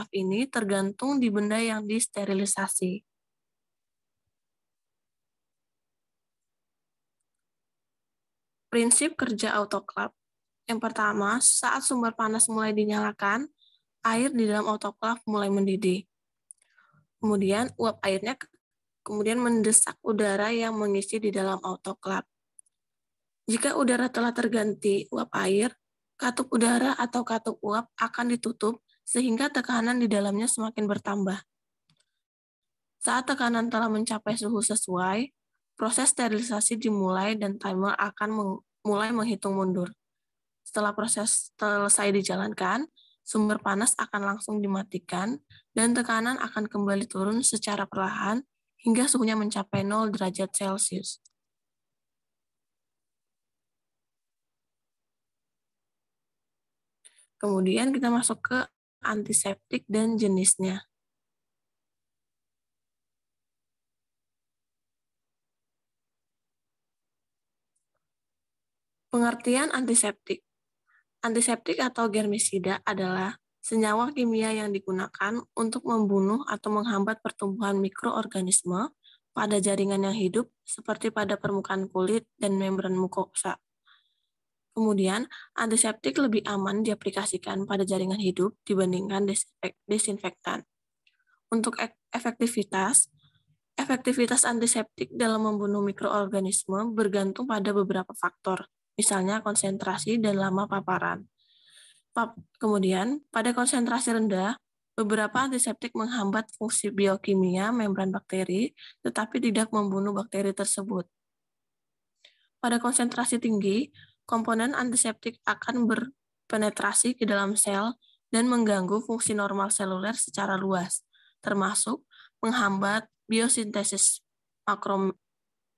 ini tergantung di benda yang disterilisasi. Prinsip kerja autoclave. Yang pertama, saat sumber panas mulai dinyalakan, air di dalam autoclave mulai mendidih. Kemudian uap airnya kemudian mendesak udara yang mengisi di dalam autoclave. Jika udara telah terganti uap air, katup udara atau katup uap akan ditutup sehingga tekanan di dalamnya semakin bertambah. Saat tekanan telah mencapai suhu sesuai, proses sterilisasi dimulai dan timer akan mulai menghitung mundur. Setelah proses selesai dijalankan, sumber panas akan langsung dimatikan dan tekanan akan kembali turun secara perlahan hingga suhunya mencapai 0 derajat Celcius. Kemudian kita masuk ke antiseptik dan jenisnya. Pengertian antiseptik. Antiseptik atau germisida adalah senyawa kimia yang digunakan untuk membunuh atau menghambat pertumbuhan mikroorganisme pada jaringan yang hidup seperti pada permukaan kulit dan membran mukosa. Kemudian, antiseptik lebih aman diaplikasikan pada jaringan hidup dibandingkan desinfektan. Untuk efektivitas antiseptik dalam membunuh mikroorganisme bergantung pada beberapa faktor, misalnya konsentrasi dan lama paparan. Kemudian, pada konsentrasi rendah, beberapa antiseptik menghambat fungsi biokimia membran bakteri, tetapi tidak membunuh bakteri tersebut. Pada konsentrasi tinggi, komponen antiseptik akan berpenetrasi ke dalam sel dan mengganggu fungsi normal seluler secara luas, termasuk menghambat biosintesis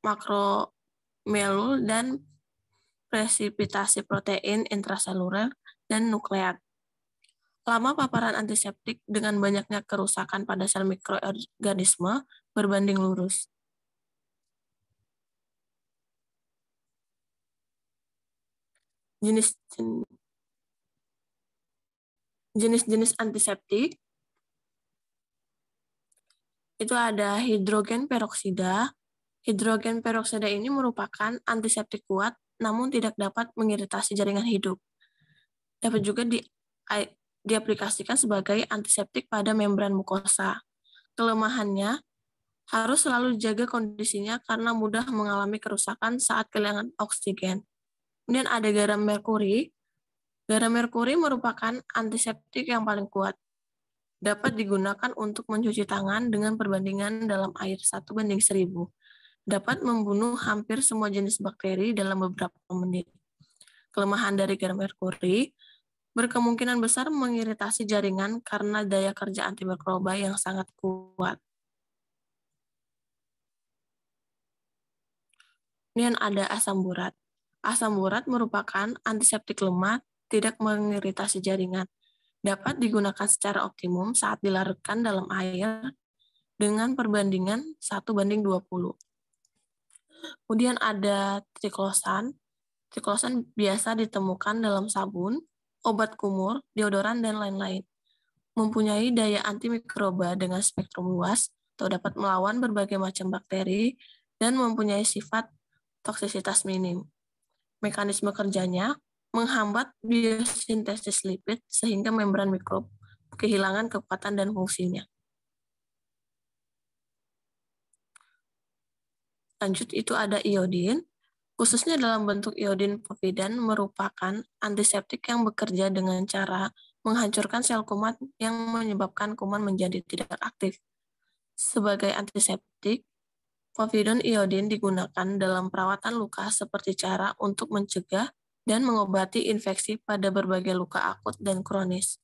makromelul dan presipitasi protein intraseluler dan nukleat. Lama paparan antiseptik dengan banyaknya kerusakan pada sel mikroorganisme berbanding lurus. Jenis-jenis antiseptik itu ada hidrogen peroksida. Hidrogen peroksida ini merupakan antiseptik kuat namun tidak dapat mengiritasi jaringan hidup. Dapat juga diaplikasikan sebagai antiseptik pada membran mukosa. Kelemahannya harus selalu dijaga kondisinya karena mudah mengalami kerusakan saat kehilangan oksigen. Kemudian ada garam merkuri. Garam merkuri merupakan antiseptik yang paling kuat. Dapat digunakan untuk mencuci tangan dengan perbandingan dalam air 1:1000. Dapat membunuh hampir semua jenis bakteri dalam beberapa menit. Kelemahan dari garam merkuri berkemungkinan besar mengiritasi jaringan karena daya kerja antimikroba yang sangat kuat. Kemudian ada asam borat. Asam borat merupakan antiseptik lemah, tidak mengiritasi jaringan. Dapat digunakan secara optimum saat dilarutkan dalam air dengan perbandingan 1:20. Kemudian ada triklosan. Triklosan biasa ditemukan dalam sabun, obat kumur, deodoran, dan lain-lain. Mempunyai daya antimikroba dengan spektrum luas atau dapat melawan berbagai macam bakteri dan mempunyai sifat toksisitas minim. Mekanisme kerjanya menghambat biosintesis lipid sehingga membran mikrob kehilangan kekuatan dan fungsinya. Lanjut itu ada iodin. Khususnya dalam bentuk iodin povidan merupakan antiseptik yang bekerja dengan cara menghancurkan sel kuman yang menyebabkan kuman menjadi tidak aktif. Sebagai antiseptik, povidon iodin digunakan dalam perawatan luka seperti cara untuk mencegah dan mengobati infeksi pada berbagai luka akut dan kronis.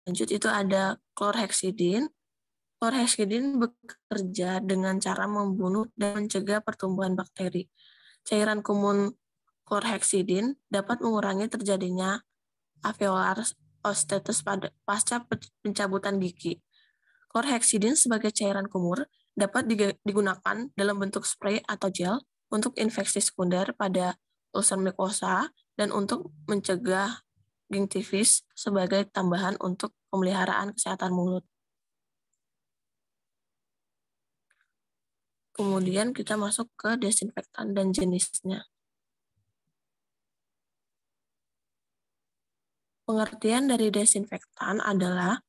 Lanjut itu ada chlorhexidin. Chlorhexidin bekerja dengan cara membunuh dan mencegah pertumbuhan bakteri. Cairan kumun chlorhexidin dapat mengurangi terjadinya alveolar osteosis pasca pencabutan gigi. Chlorhexidin sebagai cairan kumur dapat digunakan dalam bentuk spray atau gel untuk infeksi sekunder pada ulcer mukosa dan untuk mencegah gingivitis sebagai tambahan untuk pemeliharaan kesehatan mulut. Kemudian kita masuk ke desinfektan dan jenisnya. Pengertian dari desinfektan adalah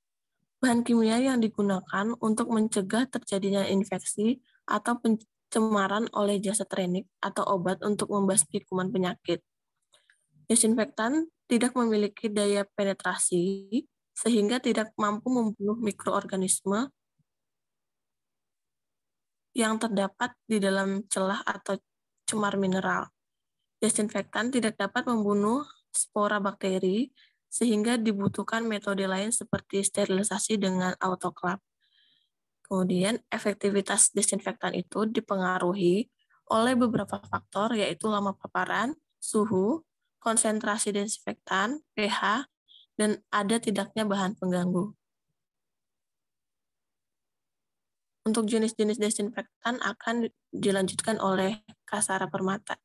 bahan kimia yang digunakan untuk mencegah terjadinya infeksi atau pencemaran oleh jasa teknik atau obat untuk membasmi kuman penyakit. Desinfektan tidak memiliki daya penetrasi sehingga tidak mampu membunuh mikroorganisme yang terdapat di dalam celah atau cemar mineral. Desinfektan tidak dapat membunuh spora bakteri, sehingga dibutuhkan metode lain seperti sterilisasi dengan autoklav. Kemudian, efektivitas desinfektan itu dipengaruhi oleh beberapa faktor, yaitu lama paparan, suhu, konsentrasi desinfektan, pH, dan ada tidaknya bahan pengganggu. Untuk jenis-jenis desinfektan akan dilanjutkan oleh Kak Sarah Permata.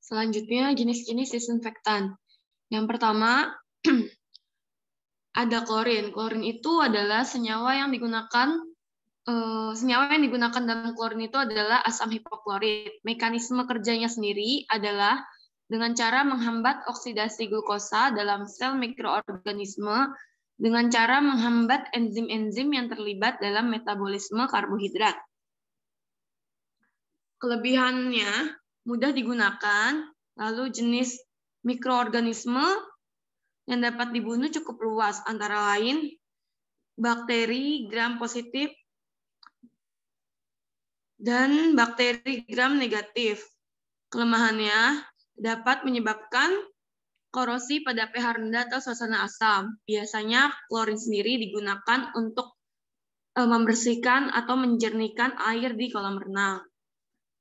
Selanjutnya, jenis-jenis desinfektan. Yang pertama, ada klorin. Klorin itu adalah senyawa yang digunakan dalam klorin itu adalah asam hipoklorit. Mekanisme kerjanya sendiri adalah dengan cara menghambat oksidasi glukosa dalam sel mikroorganisme dengan cara menghambat enzim-enzim yang terlibat dalam metabolisme karbohidrat. Kelebihannya mudah digunakan, lalu jenis mikroorganisme yang dapat dibunuh cukup luas, antara lain bakteri gram positif dan bakteri gram negatif. Kelemahannya dapat menyebabkan korosi pada pH rendah atau suasana asam. Biasanya klorin sendiri digunakan untuk membersihkan atau menjernihkan air di kolam renang.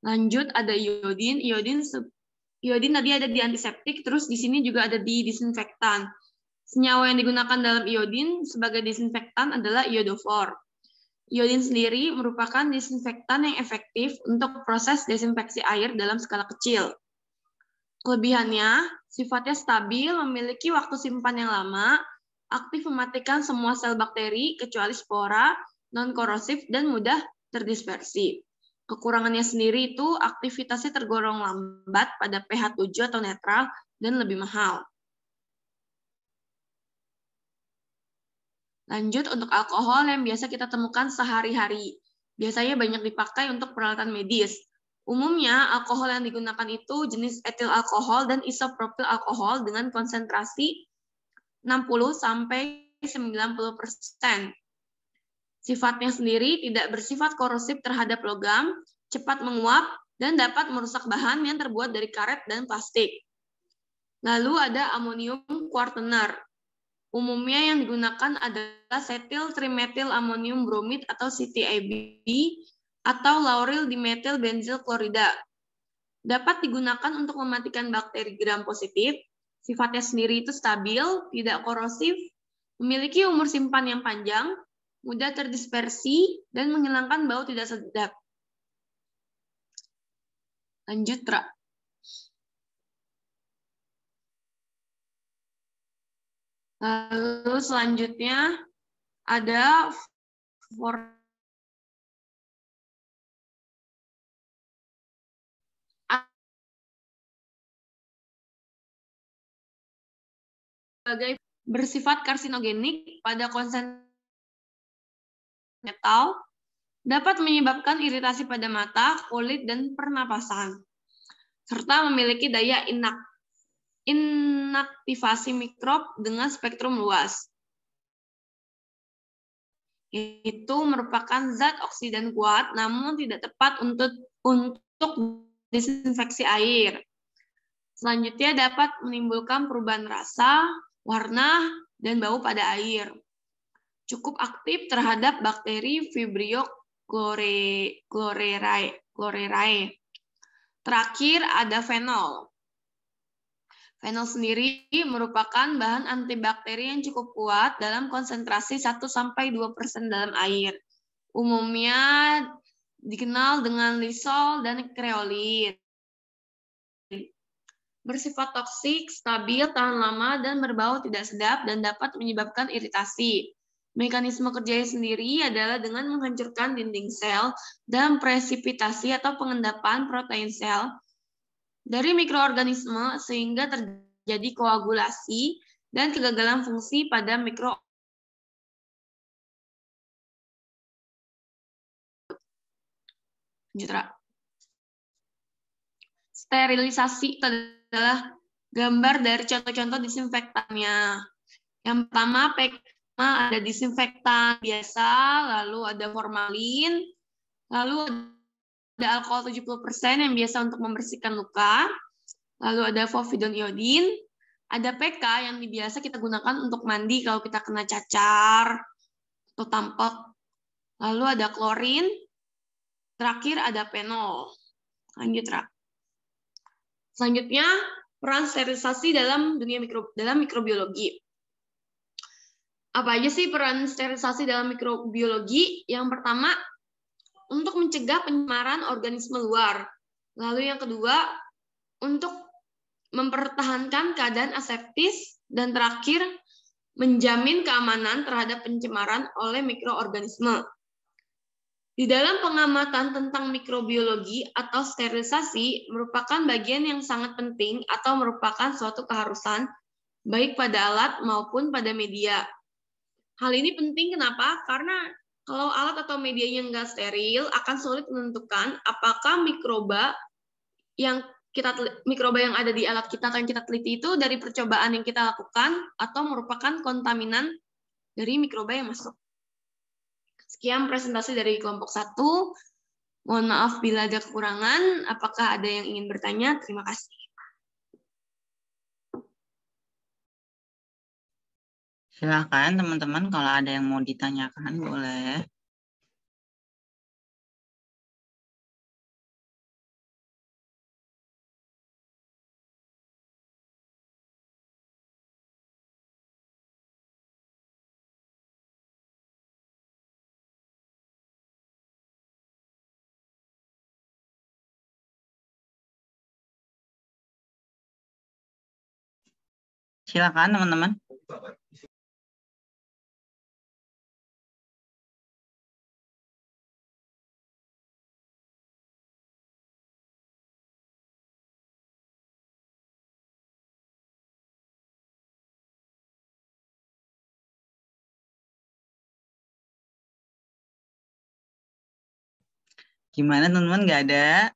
Lanjut ada iodin. Iodin tadi ada di antiseptik, terus di sini juga ada di disinfektan. Senyawa yang digunakan dalam iodin sebagai disinfektan adalah iodofor. Iodin sendiri merupakan disinfektan yang efektif untuk proses desinfeksi air dalam skala kecil. Kelebihannya, sifatnya stabil, memiliki waktu simpan yang lama, aktif mematikan semua sel bakteri, kecuali spora, non-korosif, dan mudah terdispersi. Kekurangannya sendiri itu aktivitasnya tergolong lambat pada pH 7 atau netral, dan lebih mahal. Lanjut untuk alkohol yang biasa kita temukan sehari-hari. Biasanya banyak dipakai untuk peralatan medis. Umumnya, alkohol yang digunakan itu jenis etil alkohol dan isopropil alkohol dengan konsentrasi 60-90%. Sifatnya sendiri tidak bersifat korosif terhadap logam, cepat menguap, dan dapat merusak bahan yang terbuat dari karet dan plastik. Lalu ada amonium kuartener. Umumnya yang digunakan adalah setil trimetil amonium bromid atau CTAB atau lauryl dimetil benzil klorida. Dapat digunakan untuk mematikan bakteri gram positif. Sifatnya sendiri itu stabil, tidak korosif, memiliki umur simpan yang panjang, mudah terdispersi, dan menghilangkan bau tidak sedap. Lanjut, Ra. Lalu selanjutnya ada sebagai bersifat karsinogenik pada konsentrasi metal, dapat menyebabkan iritasi pada mata, kulit, dan pernapasan, serta memiliki daya inaktivasi mikrob dengan spektrum luas. Itu merupakan zat oksidan kuat, namun tidak tepat untuk disinfeksi air. Selanjutnya dapat menimbulkan perubahan rasa, warna, dan bau pada air. Cukup aktif terhadap bakteri Vibrio chlorerae. Terakhir ada fenol. Fenol sendiri merupakan bahan antibakteri yang cukup kuat dalam konsentrasi 1-2% dalam air. Umumnya dikenal dengan lisol dan kreolin. bersifat toksik, stabil, tahan lama, dan berbau tidak sedap dan dapat menyebabkan iritasi. Mekanisme kerjanya sendiri adalah dengan menghancurkan dinding sel dan presipitasi atau pengendapan protein sel dari mikroorganisme sehingga terjadi koagulasi dan kegagalan fungsi pada sterilisasi adalah gambar dari contoh-contoh disinfektannya. Yang pertama, ada disinfektan biasa, lalu ada formalin, lalu ada alkohol 70% yang biasa untuk membersihkan luka, lalu ada povidone iodin, ada PK yang biasa kita gunakan untuk mandi kalau kita kena cacar atau tampek, lalu ada klorin, terakhir ada fenol. Lanjut, Ra. Selanjutnya, peran sterilisasi dalam dunia mikrobiologi. Apa aja sih peran sterilisasi dalam mikrobiologi? Yang pertama, untuk mencegah pencemaran organisme luar. Lalu yang kedua, untuk mempertahankan keadaan aseptis. Dan terakhir, menjamin keamanan terhadap pencemaran oleh mikroorganisme. Di dalam pengamatan tentang mikrobiologi atau sterilisasi merupakan bagian yang sangat penting atau merupakan suatu keharusan baik pada alat maupun pada media. Hal ini penting kenapa? Karena kalau alat atau medianya nggak steril akan sulit menentukan apakah mikroba yang ada di alat kita atau yang kita teliti itu dari percobaan yang kita lakukan atau merupakan kontaminan dari mikroba yang masuk. Sekian presentasi dari kelompok 1. Mohon maaf bila ada kekurangan. Apakah ada yang ingin bertanya? Terima kasih. Silakan teman-teman kalau ada yang mau ditanyakan boleh. Silakan teman-teman. Gimana teman-teman, nggak ada?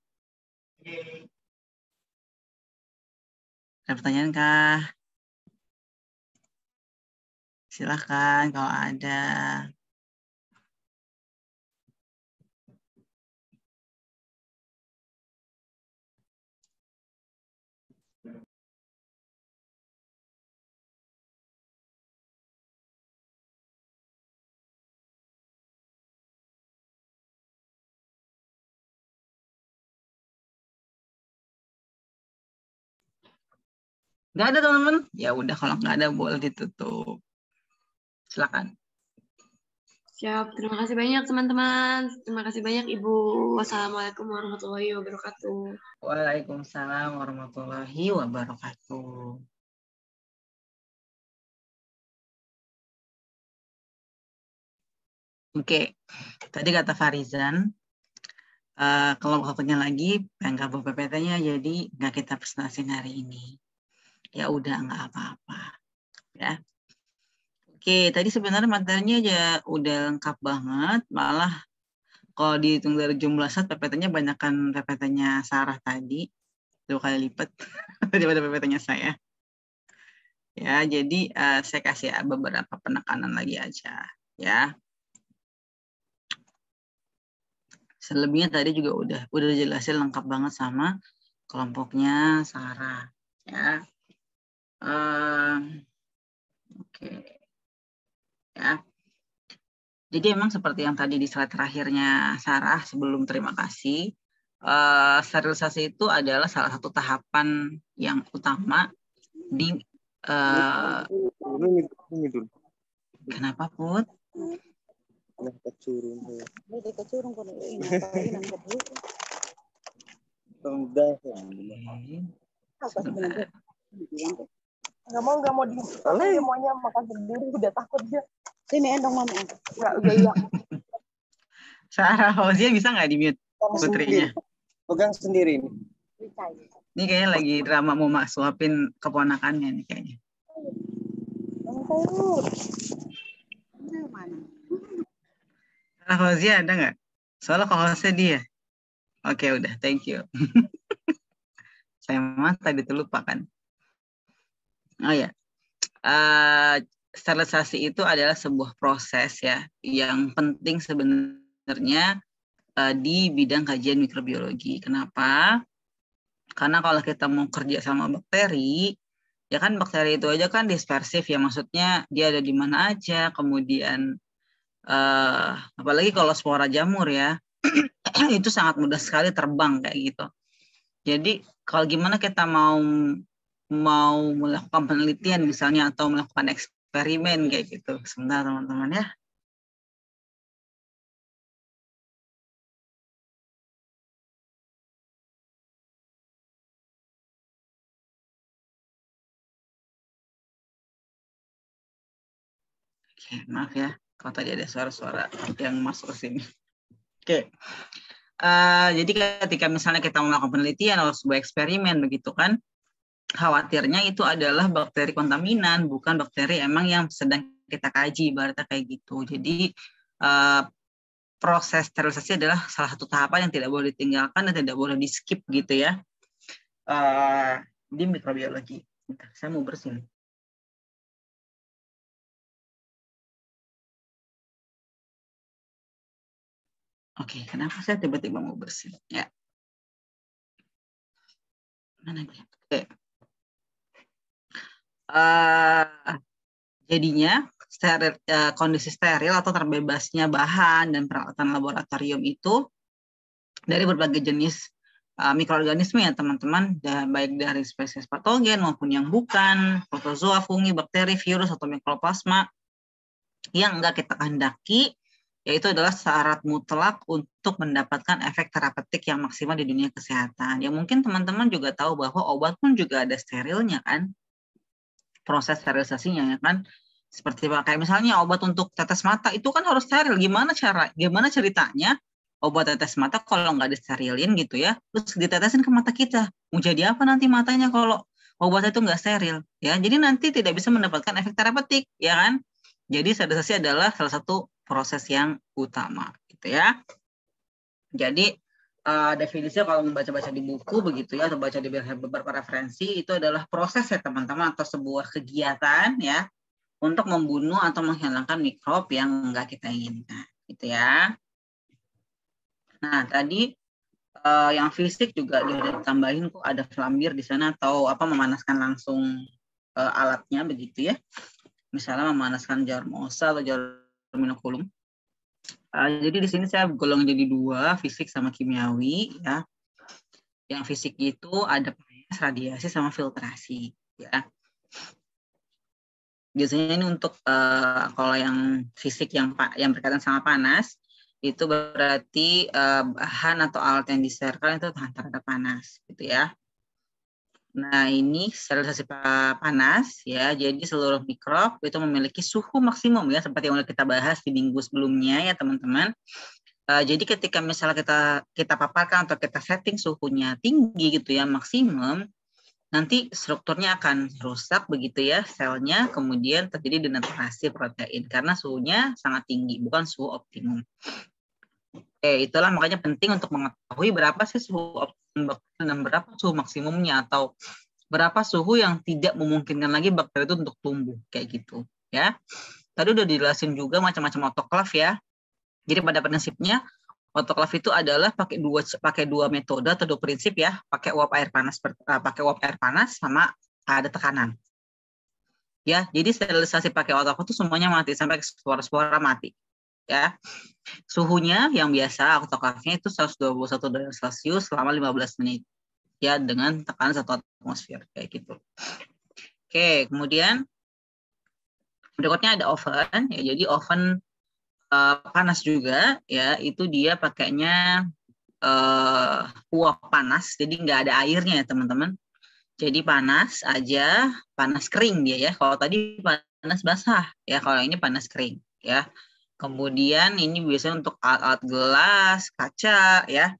Ada pertanyaan kah? Silakan kalau ada. Nggak ada teman-teman? Ya udah kalau nggak ada boleh ditutup. Silakan. Siap, terima kasih banyak teman-teman. Terima kasih banyak Ibu. Wassalamualaikum warahmatullahi wabarakatuh. Waalaikumsalam warahmatullahi wabarakatuh. Oke, tadi kata Farizan, kalau waktunya lagi, penggabung PPT-nya jadi nggak kita presentasiin hari ini. Ya udah, nggak apa-apa. Ya. Oke, tadi sebenarnya materinya aja udah lengkap banget, malah kalau dihitung dari jumlah saat PPT-nya banyakkan PPT-nya Sarah tadi, 2 kali lipat daripada PPT-nya saya. Ya, jadi saya kasih beberapa penekanan lagi aja, ya. Selebihnya tadi juga udah jelasin lengkap banget sama kelompoknya Sarah, ya. Oke. Ya. Jadi emang seperti yang tadi di slide terakhirnya Sarah sebelum terima kasih, sterilisasi itu adalah salah satu tahapan yang utama di kenapa Put? Sebentar. Nggak mau di dia maunya makan sendiri, udah takut dia. Sini endong mama. Nggak, iya. Sarah Fauzia bisa nggak di-mute putrinya? Pegang sendiri nih. Ini kayaknya lagi drama mau mak suapin keponakannya nih kayaknya. Sarah Fauzia ada nggak? Soalnya kalau dia. Oke, udah, thank you. Saya memang tadi terlupa kan. Oh ya, sterilisasi itu adalah sebuah proses ya yang penting sebenarnya di bidang kajian mikrobiologi. Kenapa? Karena kalau kita mau kerja sama bakteri, ya kan bakteri itu aja kan dispersif ya, maksudnya dia ada di mana aja. Kemudian apalagi kalau spora jamur ya, itu sangat mudah sekali terbang kayak gitu. Jadi kalau gimana kita mau melakukan penelitian misalnya atau melakukan eksperimen kayak gitu. Sebentar teman-teman ya. Oke, maaf ya kalau tadi ada suara-suara yang masuk ke sini. Oke. Jadi ketika misalnya kita melakukan penelitian atau sebuah eksperimen begitu kan, khawatirnya itu adalah bakteri kontaminan, bukan bakteri emang yang sedang kita kaji, ibaratnya kayak gitu. Jadi proses sterilisasi adalah salah satu tahapan yang tidak boleh ditinggalkan dan tidak boleh di skip gitu ya di mikrobiologi. Saya mau bersihin. Oke, kenapa saya tiba-tiba mau bersin? Ya. Mana dia? Oke. Jadinya kondisi steril atau terbebasnya bahan dan peralatan laboratorium itu dari berbagai jenis mikroorganisme ya teman-teman, baik dari spesies patogen maupun yang bukan, protozoa, fungi, bakteri, virus atau mikroplasma yang enggak kita kehendaki, yaitu adalah syarat mutlak untuk mendapatkan efek terapeutik yang maksimal di dunia kesehatan. Ya mungkin teman-teman juga tahu bahwa obat pun juga ada sterilnya kan, proses sterilisasinya ya kan. Seperti kayak misalnya obat untuk tetes mata itu kan harus steril. Gimana ceritanya obat tetes mata kalau nggak disterilin gitu ya, terus ditetesin ke mata kita, mau jadi apa nanti matanya kalau obat itu nggak steril ya? Jadi nanti tidak bisa mendapatkan efek terapeutik ya kan. Jadi sterilisasi adalah salah satu proses yang utama gitu ya. Jadi definisinya kalau membaca-baca di buku begitu ya, atau baca di beberapa referensi, itu adalah proses ya teman-teman, atau sebuah kegiatan ya untuk membunuh atau menghilangkan mikrob yang enggak kita inginkan gitu ya. Nah tadi yang fisik juga sudah ditambahin kok, ada flambir di sana atau apa, memanaskan langsung alatnya begitu ya. Misalnya memanaskan jar MOSA atau jar inokulum. Jadi di sini saya golong jadi dua, fisik sama kimiawi ya. Yang fisik itu ada panas, radiasi sama filtrasi ya. Biasanya ini untuk kalau yang fisik yang berkaitan sama panas itu berarti bahan atau alat yang disterilkan itu tahan terhadap panas gitu ya. Nah, ini sterilisasi panas ya. Jadi seluruh mikrob itu memiliki suhu maksimum ya, seperti yang sudah kita bahas di minggu sebelumnya ya, teman-teman. Jadi ketika misalnya kita paparkan atau kita setting suhunya tinggi gitu ya, maksimum, nanti strukturnya akan rusak begitu ya, selnya, kemudian terjadi denaturasi protein karena suhunya sangat tinggi, bukan suhu optimum. Itulah makanya penting untuk mengetahui berapa sih suhu optimum dan berapa suhu maksimumnya, atau berapa suhu yang tidak memungkinkan lagi bakteri itu untuk tumbuh kayak gitu ya. Tadi udah dijelasin juga macam-macam autoklaf ya. Jadi pada prinsipnya autoklaf itu adalah pakai dua metode atau dua prinsip ya, pakai uap air panas sama ada tekanan. Ya, jadi sterilisasi pakai autoklaf itu semuanya mati sampai spora-spora mati. Ya. Suhunya yang biasa autoklafnya itu 121 derajat Celcius selama 15 menit. Ya, dengan tekanan 1 atmosfer kayak gitu. Oke, kemudian berikutnya ada oven ya. Jadi oven panas juga ya, itu dia pakainya uap panas, jadi nggak ada airnya ya teman-teman. Jadi panas aja, panas kering dia ya. Kalau tadi panas basah ya, kalau ini panas kering ya. Kemudian ini biasanya untuk alat-alat gelas, kaca ya.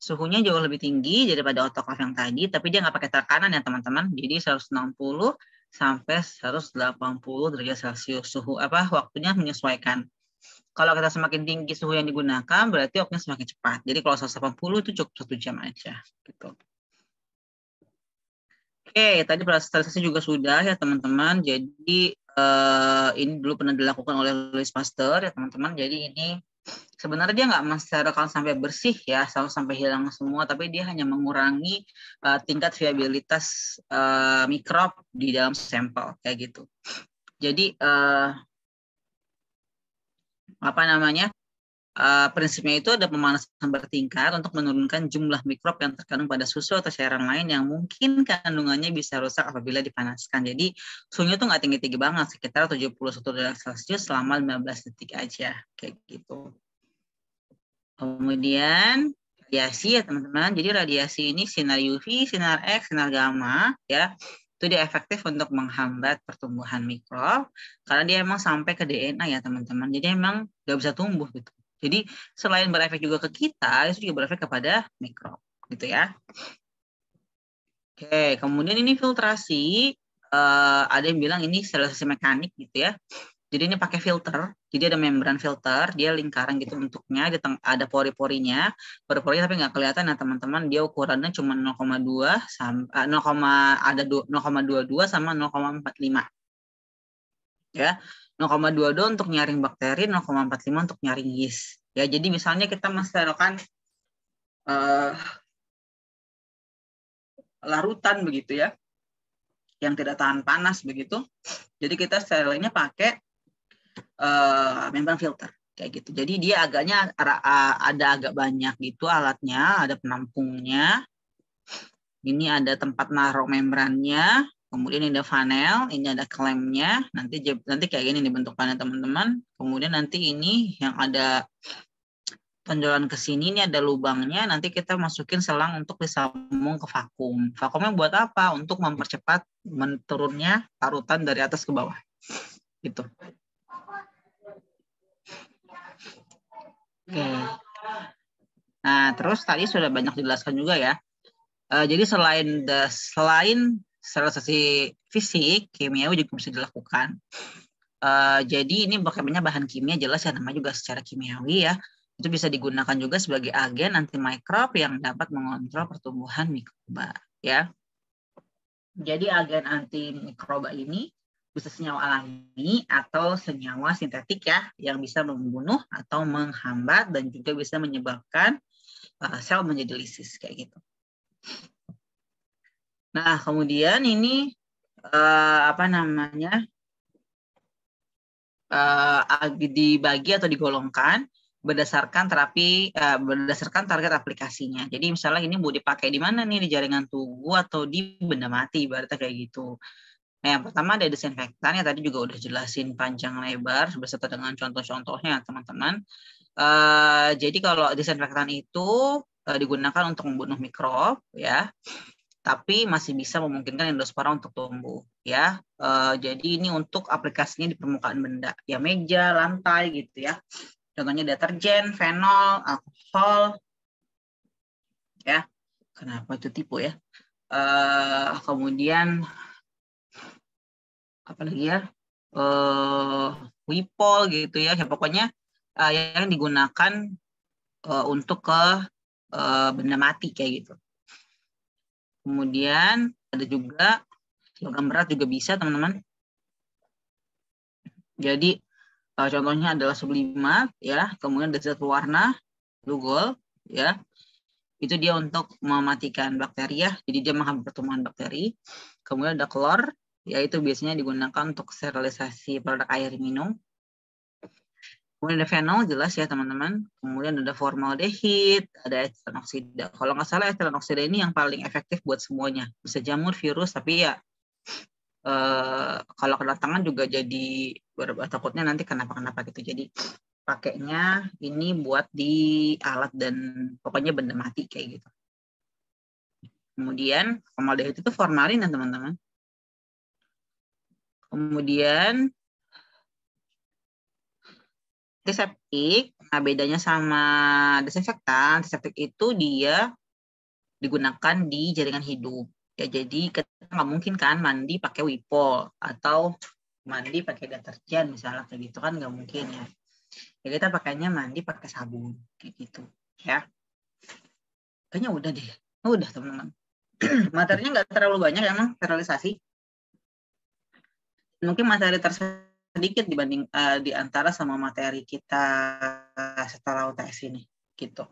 Suhunya jauh lebih tinggi daripada autoclave yang tadi, tapi dia nggak pakai tekanan ya teman-teman. Jadi 160 sampai 180 derajat Celcius suhu waktunya menyesuaikan. Kalau kita semakin tinggi suhu yang digunakan, berarti waktunya semakin cepat. Jadi kalau 180 itu cukup 1 jam aja gitu. Oke, tadi sterilisasi juga sudah ya teman-teman. Jadi ini dulu pernah dilakukan oleh Louis Pasteur ya teman-teman. Jadi ini sebenarnya dia nggak mensterilkan sampai bersih ya, sampai hilang semua, tapi dia hanya mengurangi tingkat viabilitas mikrop di dalam sampel kayak gitu. Jadi prinsipnya itu ada pemanasan bertingkat untuk menurunkan jumlah mikrob yang terkandung pada susu atau cairan lain yang mungkin kandungannya bisa rusak apabila dipanaskan. Jadi suhunya tuh nggak tinggi-tinggi banget, sekitar 71 derajat Celcius selama 15 detik aja, kayak gitu. Kemudian radiasi ya teman-teman. Jadi radiasi ini sinar UV, sinar X, sinar gamma ya. Itu dia efektif untuk menghambat pertumbuhan mikrob karena dia emang sampai ke DNA ya teman-teman. Jadi emang nggak bisa tumbuh gitu. Jadi selain berefek juga ke kita, itu juga berefek kepada mikrob, gitu ya. Oke, kemudian ini filtrasi, ada yang bilang ini sterilisasi mekanik gitu ya. Jadi ini pakai filter, jadi ada membran filter, dia lingkaran gitu bentuknya, ada pori-porinya, pori-porinya tapi nggak kelihatan ya teman-teman. Dia ukurannya cuma 0,2 sama 0,22 sama 0,45. Ya, 0,22 untuk nyaring bakteri, 0,45 untuk nyaring yeast. Ya, jadi misalnya kita mensterilkan larutan begitu ya, yang tidak tahan panas begitu. Jadi kita sterilnya pakai membran filter kayak gitu. Jadi dia agaknya ada agak banyak gitu alatnya, ada penampungnya. Ini ada tempat naruh membrannya. Kemudian ini ada funnel, ini ada klemnya. Nanti kayak gini nih bentukannya teman-teman. Kemudian nanti ini yang ada tonjolan ke sini, ini ada lubangnya. Nanti kita masukin selang untuk disambung ke vakum. Vakumnya buat apa? Untuk mempercepat menurunnya larutan dari atas ke bawah. Gitu. Oke. Nah, terus tadi sudah banyak dijelaskan juga ya. Jadi selain sterilisasi fisik, kimiawi juga bisa dilakukan. Jadi ini pakainya bahan kimia jelas ya, namanya juga secara kimiawi ya. Itu bisa digunakan juga sebagai agen antimikrob yang dapat mengontrol pertumbuhan mikroba ya. Jadi agen antimikroba ini bisa senyawa alami atau senyawa sintetik ya, yang bisa membunuh atau menghambat dan juga bisa menyebabkan sel menjadi lisis kayak gitu. Nah, kemudian ini dibagi atau digolongkan berdasarkan berdasarkan target aplikasinya. Jadi misalnya ini mau dipakai di mana nih, di jaringan tubuh atau di benda mati, ibaratnya kayak gitu. Nah, yang pertama ada desinfektan ya, tadi juga udah jelasin panjang lebar beserta dengan contoh-contohnya teman-teman. Jadi kalau desinfektan itu digunakan untuk membunuh mikrob ya, tapi masih bisa memungkinkan endospora untuk tumbuh ya. Jadi ini untuk aplikasinya di permukaan benda ya, meja, lantai gitu ya. Contohnya deterjen, fenol, alkohol ya. Kenapa itu tipu ya? Kemudian apa lagi ya? Wipol gitu ya. Ya pokoknya yang digunakan untuk ke benda mati kayak gitu. Kemudian ada juga logam berat juga bisa teman-teman. Jadi contohnya adalah sublimat ya, kemudian ada zat pewarna, Lugol ya. Itu dia untuk mematikan bakteri ya. Jadi dia menghambat pertumbuhan bakteri. Kemudian ada klor, yaitu biasanya digunakan untuk sterilisasi produk air minum. Kemudian ada fenol, jelas ya teman-teman. Kemudian ada formaldehid, ada etilen oksida. Kalau nggak salah etilen oksida ini yang paling efektif buat semuanya. Bisa jamur, virus, tapi ya kalau kena tangan juga jadi takutnya nanti kenapa-kenapa gitu. Jadi pakainya ini buat di alat dan pokoknya benda mati kayak gitu. Kemudian formaldehid itu formalin ya teman-teman. Kemudian antiseptik, nah bedanya sama desinfektan, antiseptik itu dia digunakan di jaringan hidup. Ya jadi kita nggak mungkin kan mandi pakai Wipol atau mandi pakai deterjen misalnya kayak gitu kan nggak mungkin ya. Ya kita pakainya mandi pakai sabun kayak gitu ya. Kayaknya udah deh. Udah teman-teman. Materinya nggak terlalu banyak emang sterilisasi. Mungkin materi sedikit dibanding di antara sama materi kita setelah UTS ini gitu.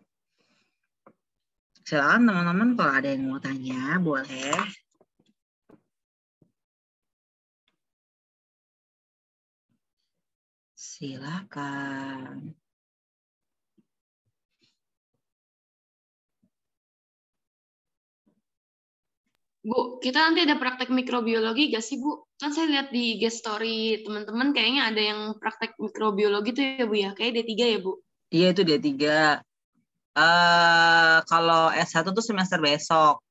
Silakan teman-teman kalau ada yang mau tanya boleh. Silakan. Bu, kita nanti ada praktek mikrobiologi gak sih, Bu? Kan saya lihat di IG story teman-teman kayaknya ada yang praktek mikrobiologi tuh ya, Bu ya? Kayak D3 ya, Bu? Iya, itu D3. Kalau S1 tuh semester besok.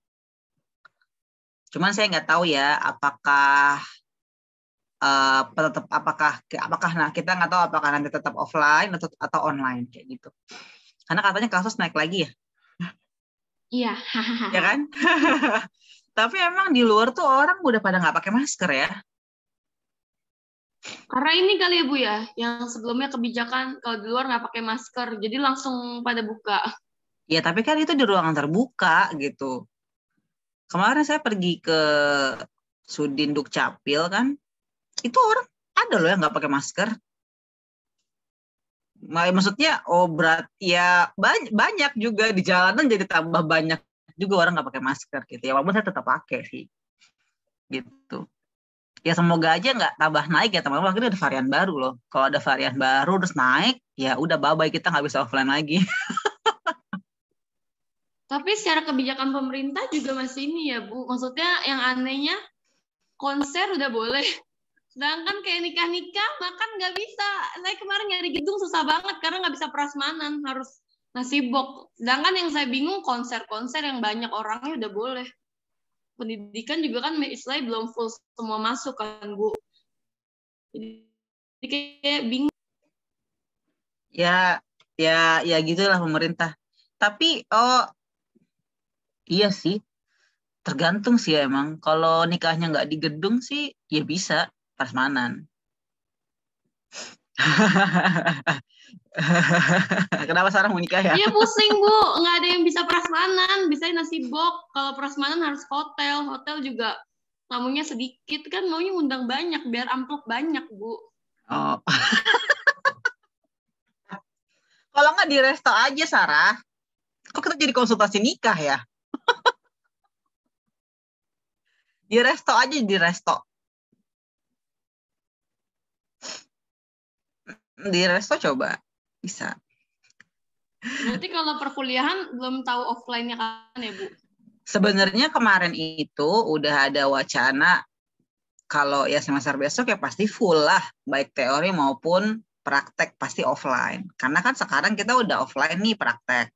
Cuman saya nggak tahu ya apakah nah kita nggak tahu apakah nanti tetap offline atau online kayak gitu. Karena katanya kasus naik lagi ya. Iya. Ya kan? Tapi emang di luar tuh orang udah pada nggak pakai masker ya. Karena ini kali ya, Bu ya, yang sebelumnya kebijakan kalau di luar nggak pakai masker, jadi langsung pada buka. Ya, tapi kan itu di ruangan terbuka gitu. Kemarin saya pergi ke Sudin Dukcapil kan, itu orang ada loh yang nggak pakai masker. Maksudnya, berat ya banyak juga di jalanan jadi tambah banyak juga orang nggak pakai masker gitu. Ya walaupun saya tetap pakai sih, gitu. Ya semoga aja nggak tambah naik ya teman-teman. Akhirnya ada varian baru loh. Kalau ada varian baru terus naik, ya udah bye-bye kita nggak bisa offline lagi. Tapi secara kebijakan pemerintah juga masih ini ya, Bu. Maksudnya yang anehnya konser udah boleh. Sedangkan kayak nikah-nikah makan nggak bisa. Saya kemarin nyari gedung susah banget karena nggak bisa prasmanan, harus nasi box. Sedangkan yang saya bingung konser-konser yang banyak orangnya udah boleh. Pendidikan juga kan istilahnya belum full semua masuk kan, Bu. Jadi kayak bingung. Ya gitulah pemerintah. Tapi iya sih, tergantung sih emang. Kalau nikahnya nggak di gedung sih, ya bisa prasmanan. Kenapa Sarah mau nikah ya? Iya pusing, Bu, nggak ada yang bisa prasmanan, bisa nasi box. Kalau prasmanan harus hotel, hotel juga tamunya sedikit kan, maunya undang banyak biar amplop banyak, Bu. Oh. Kalau nggak di resto aja Sarah. Kok kita jadi konsultasi nikah ya? Di resto aja, di resto. Di resto coba bisa. Berarti kalau perkuliahan belum tahu offline-nya kan ya, Bu? Sebenarnya kemarin itu udah ada wacana kalau ya semester besok ya pasti full lah, baik teori maupun praktek pasti offline. Karena kan sekarang kita udah offline nih praktek,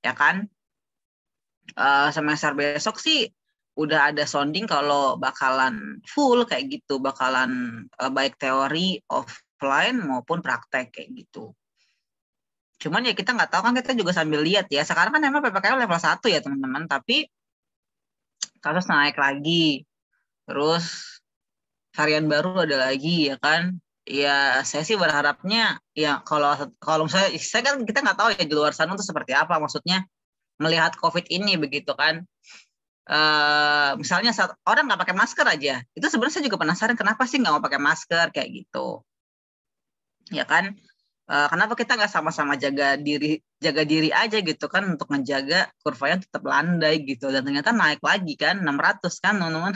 ya kan? Semester besok sih udah ada sounding kalau bakalan full kayak gitu, bakalan baik teori offline maupun praktek kayak gitu. Cuman ya kita nggak tahu kan, kita juga sambil lihat ya. Sekarang kan memang PPKM level 1 ya teman-teman, tapi kasus naik lagi. Terus varian baru ada lagi ya kan. Ya saya sih berharapnya ya kalau saya kan kita nggak tahu ya di luar sana tuh seperti apa, maksudnya melihat COVID ini begitu kan. Misalnya saat orang nggak pakai masker aja, itu sebenarnya saya juga penasaran kenapa sih nggak mau pakai masker kayak gitu, ya kan? Kenapa kita nggak sama-sama jaga diri aja gitu kan, untuk ngejaga kurvanya tetap landai gitu, dan ternyata naik lagi kan 600 kan teman-teman.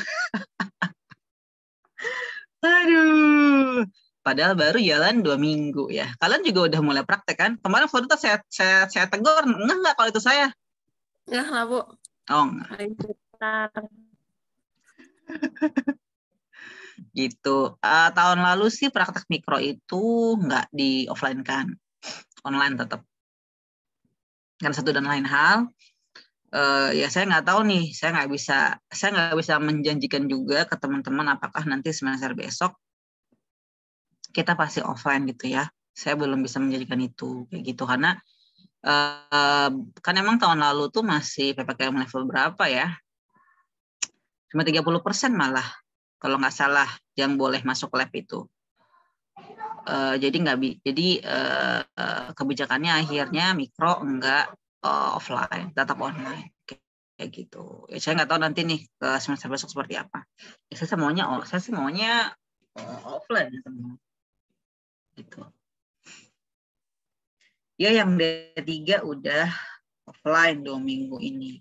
Aduh, padahal baru jalan 2 minggu ya. Kalian juga udah mulai praktek kan? Kemarin waktu itu saya tegur, enggak kalau itu saya. Enggak lah, Bu. Oh, enggak. Gitu. Tahun lalu sih praktek mikro itu nggak di offline kan, online tetap. Kan satu dan lain hal, Ya saya nggak tahu nih, saya nggak bisa menjanjikan juga ke teman-teman apakah nanti semester besok kita pasti offline gitu ya. Saya belum bisa menjanjikan itu kayak gitu karena kan emang tahun lalu tuh masih PPKM level berapa ya? Cuma 30% malah kalau nggak salah yang boleh masuk lab itu. Jadi kebijakannya akhirnya mikro enggak offline, tetap online kayak gitu. Ya, saya nggak tahu nanti nih ke semester besok seperti apa. Ya, saya sih maunya offline ya teman-teman. Gitu. Ya yang D3 udah offline 2 minggu ini.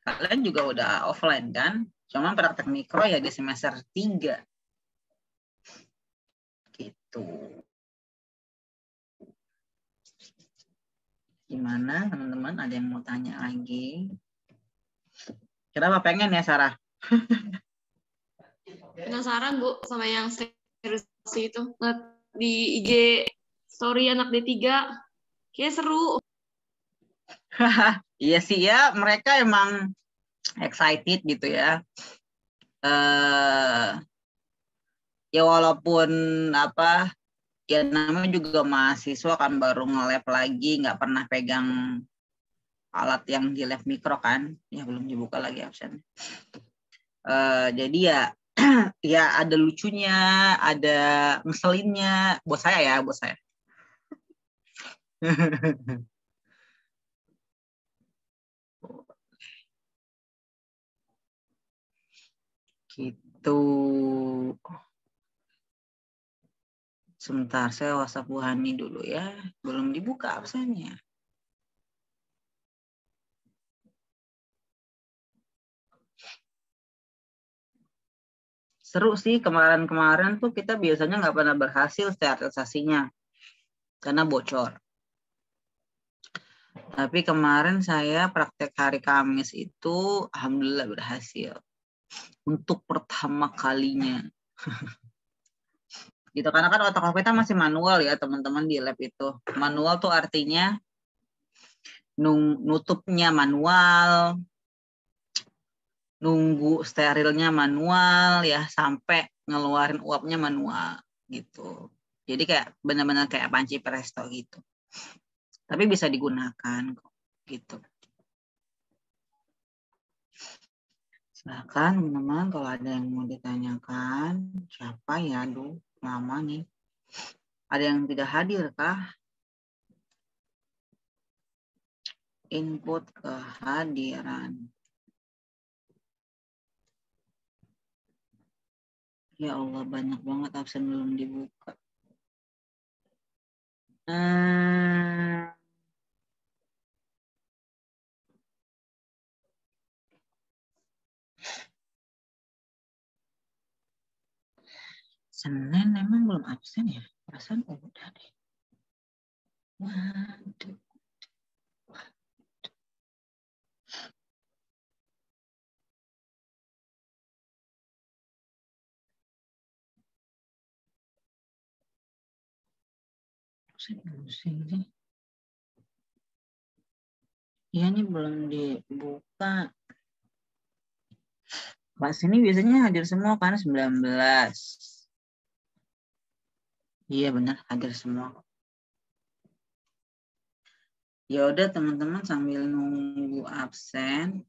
Kalian juga udah offline kan? Cuma praktek mikro ya di semester 3. Gitu. Gimana teman-teman? Ada yang mau tanya lagi? Kenapa pengen ya Sarah? Penasaran Bu sama yang sterilisasi itu. Di IG story anak D3. Kayaknya seru. Iya sih ya, mereka emang excited gitu ya. Ya walaupun ya namanya juga mahasiswa kan baru nge-lab lagi, nggak pernah pegang alat yang di lab mikro kan, ya belum dibuka lagi absen. Jadi ya ya ada lucunya, ada ngeselinnya, buat saya ya, buat saya. Gitu. Sebentar, saya WhatsApp Bu Hani dulu ya. Belum dibuka absennya. Seru sih, kemarin-kemarin tuh kita biasanya nggak pernah berhasil sterilisasinya. Karena bocor. Tapi kemarin saya praktek hari Kamis itu, alhamdulillah berhasil. Untuk pertama kalinya. Gitu, karena kan otak kita masih manual ya teman-teman di lab itu. Manual tuh artinya nutupnya manual, nunggu sterilnya manual ya, sampai ngeluarin uapnya manual gitu. Jadi kayak benar-benar kayak panci presto gitu. Tapi bisa digunakan kok gitu. Silakan teman-teman kalau ada yang mau ditanyakan. Siapa ya? Aduh, lama nih. Ada yang tidak hadir kah? Input kehadiran. Ya Allah, banyak banget absen belum dibuka. Senin memang belum absen ya? Perasaan udah deh. Waduh. Pusing sih. Ya ini belum dibuka. Pas ini biasanya hadir semua kan 19. Iya benar hadir semua. Ya udah teman-teman sambil nunggu absen.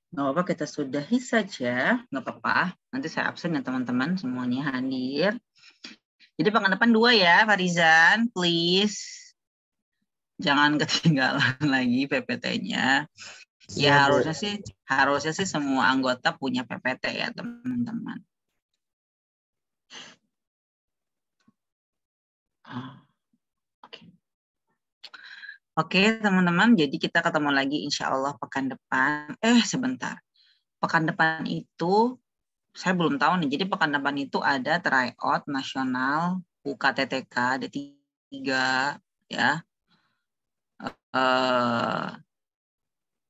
Nggak apa-apa, kita sudahi saja, nggak apa-apa. Nanti saya absen ya teman-teman, semuanya hadir. Jadi pekan depan 2 ya, Farizan, please. Jangan ketinggalan lagi PPT-nya. Ya harusnya sih semua anggota punya PPT ya teman-teman. Oke teman-teman, jadi kita ketemu lagi insya Allah pekan depan. Sebentar, pekan depan itu saya belum tahu nih. Jadi pekan depan itu ada tryout nasional UKTTK D3 ya.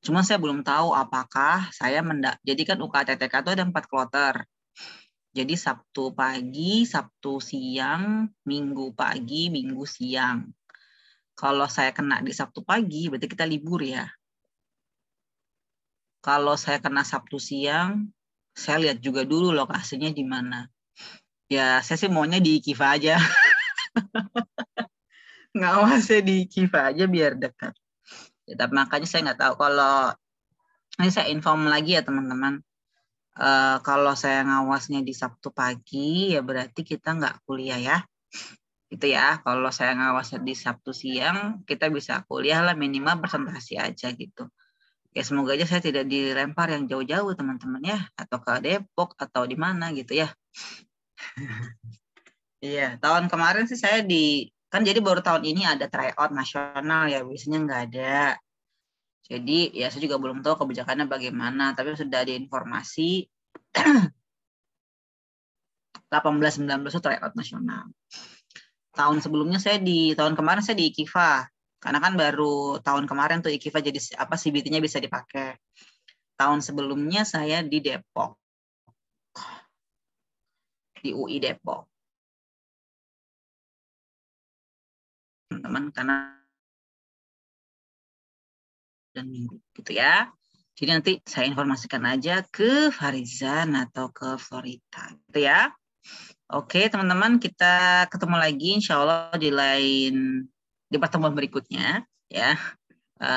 Cuma saya belum tahu apakah saya jadi kan UKTTK itu ada 4 kloter. Jadi Sabtu pagi, Sabtu siang, Minggu pagi, Minggu siang. Kalau saya kena di Sabtu pagi, berarti kita libur ya. Kalau saya kena Sabtu siang, saya lihat juga dulu lokasinya di mana. Ya, saya sih maunya di Kiva aja. Ngawasnya di Kiva aja biar dekat. Ya, tapi makanya saya nggak tahu. Kalau ini saya inform lagi ya teman-teman. Kalau saya ngawasnya di Sabtu pagi, ya berarti kita nggak kuliah ya. Gitu ya. Kalau saya ngawasnya di Sabtu siang, kita bisa kuliah lah, minimal presentasi aja gitu. Ya semoga aja saya tidak dilempar yang jauh-jauh teman-teman ya, atau ke Depok atau di mana gitu ya. Iya, tahun kemarin sih saya kan jadi baru tahun ini ada tryout nasional ya, biasanya nggak ada. Jadi ya saya juga belum tahu kebijakannya bagaimana, tapi sudah ada informasi 18-19 itu tryout nasional. Tahun kemarin saya di IKIVA, karena kan baru tahun kemarin tuh IKIVA jadi CBT-nya bisa dipakai. Tahun sebelumnya saya di Depok, di UI Depok. Teman-teman, karena dan minggu gitu ya. Jadi nanti saya informasikan aja ke Farizan atau ke Florita gitu ya. Oke teman-teman, kita ketemu lagi insya Allah di pertemuan berikutnya ya.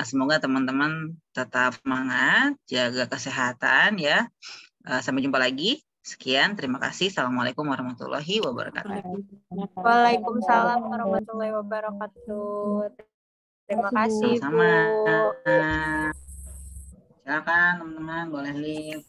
Semoga teman-teman tetap semangat, jaga kesehatan ya. Sampai jumpa lagi. Sekian, terima kasih. Assalamualaikum warahmatullahi wabarakatuh. Waalaikumsalam warahmatullahi wabarakatuh. Terima kasih, Sama-sama. Bu. Silakan teman-teman, boleh live.